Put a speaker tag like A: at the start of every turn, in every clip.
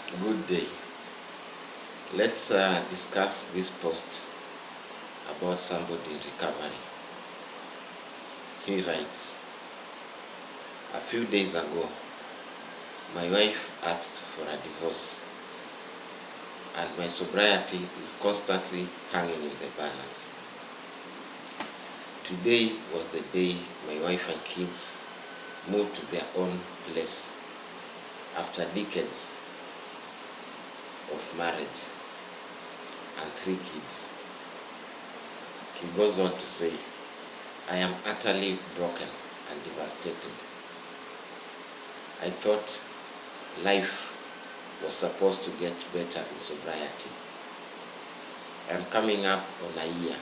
A: Good day. Let's discuss this post about somebody in recovery. He writes, a few days ago, my wife asked for a divorce, and my sobriety is constantly hanging in the balance. Today was the day my wife and kids moved to their own place after decades of marriage and 3 kids. He goes on to say, I am utterly broken and devastated. I thought life was supposed to get better in sobriety. I am coming up on a year,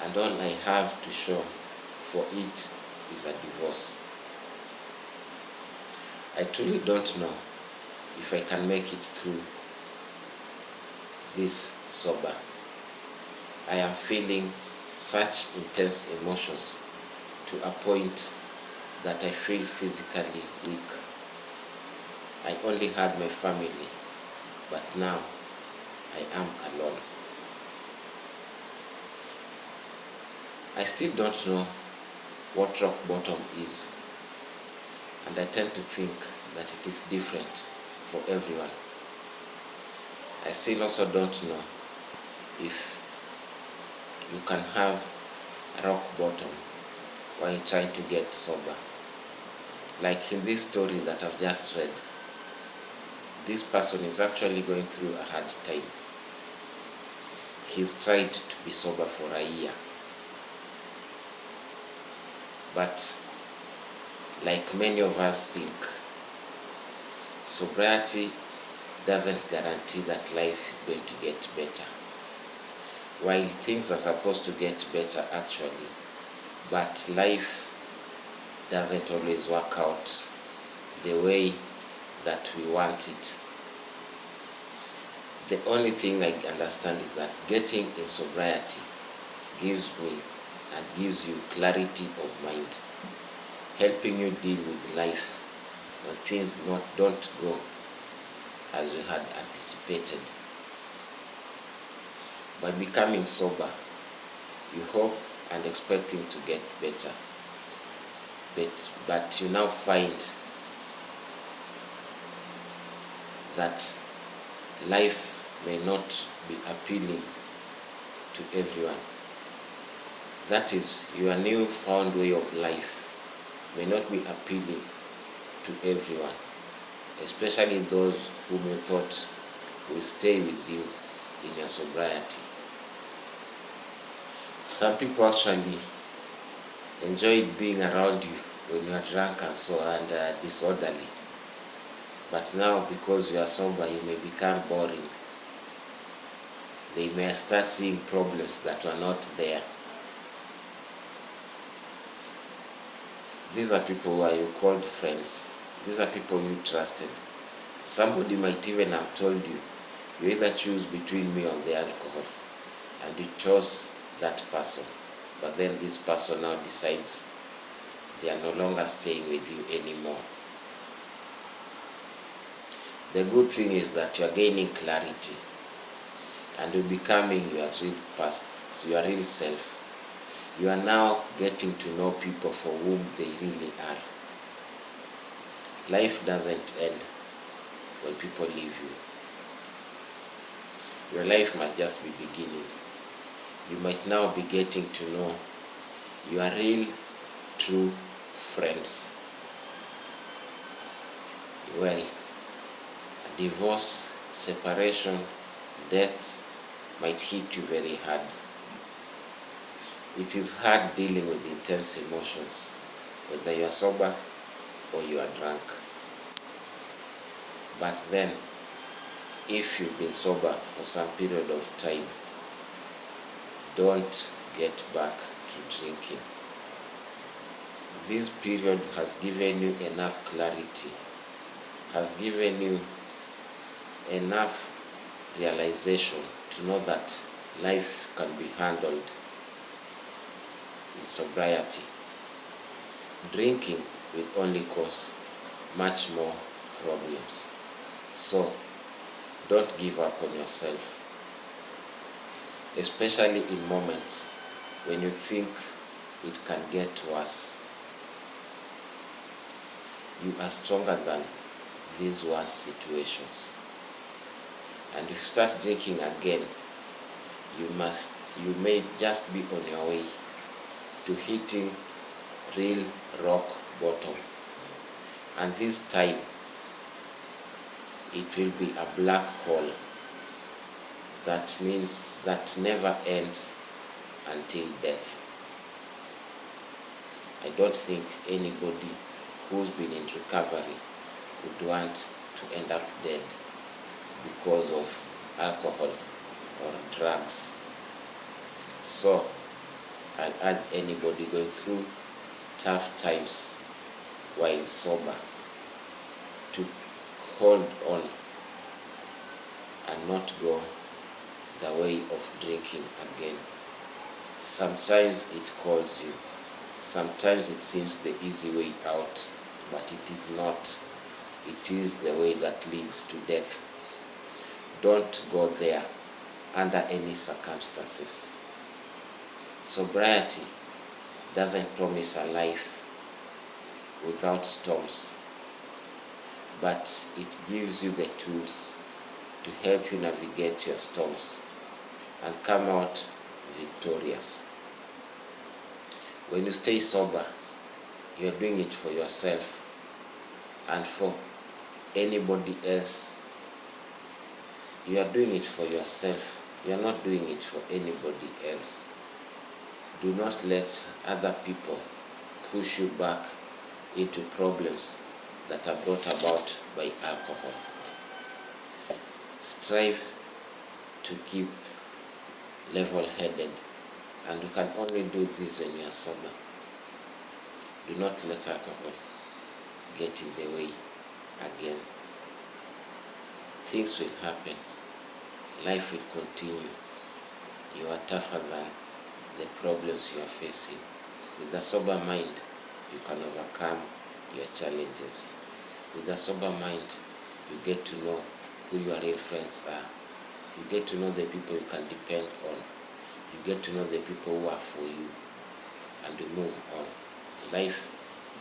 A: and all I have to show for it is a divorce. I truly don't know if I can make it through this sober. I am feeling such intense emotions to a point that I feel physically weak. I only had my family, but now I am alone. I still don't know what rock bottom is, and I tend to think that it is different for everyone. I still also don't know if you can have a rock bottom while trying to get sober. Like in this story that I've just read, this person is actually going through a hard time. He's tried to be sober for a year. But like many of us think, sobriety doesn't guarantee that life is going to get better. While things are supposed to get better actually, but life doesn't always work out the way that we want it. The only thing I understand is that getting in sobriety gives me and gives you clarity of mind, helping you deal with life when things don't go as you had anticipated. By becoming sober, you hope and expect things to get better, but you now find that life may not be appealing to everyone. That is, your newfound way of life may not be appealing to everyone, especially those whom you thought will stay with you in your sobriety. Some people actually enjoyed being around you when you are drunk and disorderly. But now, because you are sober, you may become boring. They may start seeing problems that were not there. These are people who you called friends. These are people you trusted. Somebody might even have told you, you either choose between me or the alcohol, and you chose that person. But then this person now decides they are no longer staying with you anymore. The good thing is that you are gaining clarity and you're becoming your real person, your real self. You are now getting to know people for whom they really are. Life doesn't end when people leave you. Your life might just be beginning. You might now be getting to know your real, true friends. Well, divorce, separation, death might hit you very hard. It is hard dealing with intense emotions, whether you are sober or you are drunk. But then, if you've been sober for some period of time, don't get back to drinking. This period has given you enough clarity, has given you enough realization to know that life can be handled in sobriety. Drinking will only cause much more problems. So Don't give up on yourself, especially in moments when you think it can get worse. You are stronger than these worst situations. And if you start drinking again, you may just be on your way to hitting real rock bottom. And this time, it will be a black hole. That means that never ends until death. I don't think anybody who's been in recovery would want to end up dead because of alcohol or drugs. So I urge anybody going through tough times while sober to hold on and not go the way of drinking again. Sometimes it calls you. Sometimes it seems the easy way out, but it is not. It is the way that leads to death. Don't go there under any circumstances. Sobriety doesn't promise a life without storms, but it gives you the tools to help you navigate your storms and come out victorious. When you stay sober, you are doing it for yourself and for anybody else. You are doing it for yourself. You are not doing it for anybody else. Do not let other people push you back into problems that are brought about by alcohol. Strive to keep level-headed, and you can only do this when you are sober. Do not let alcohol get in the way again. Things will happen. Life will continue. You are tougher than the problems you are facing. With a sober mind, you can overcome your challenges. With a sober mind, you get to know who your real friends are. You get to know the people you can depend on. You get to know the people who are for you, and you move on. Life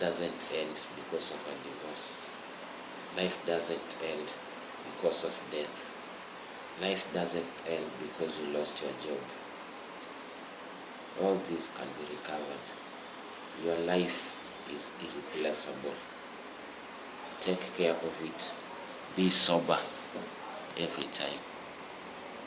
A: doesn't end because of a divorce. Life doesn't end because of death. Life doesn't end because you lost your job. All this can be recovered. Your life is irreplaceable. Take care of it. Be sober every time.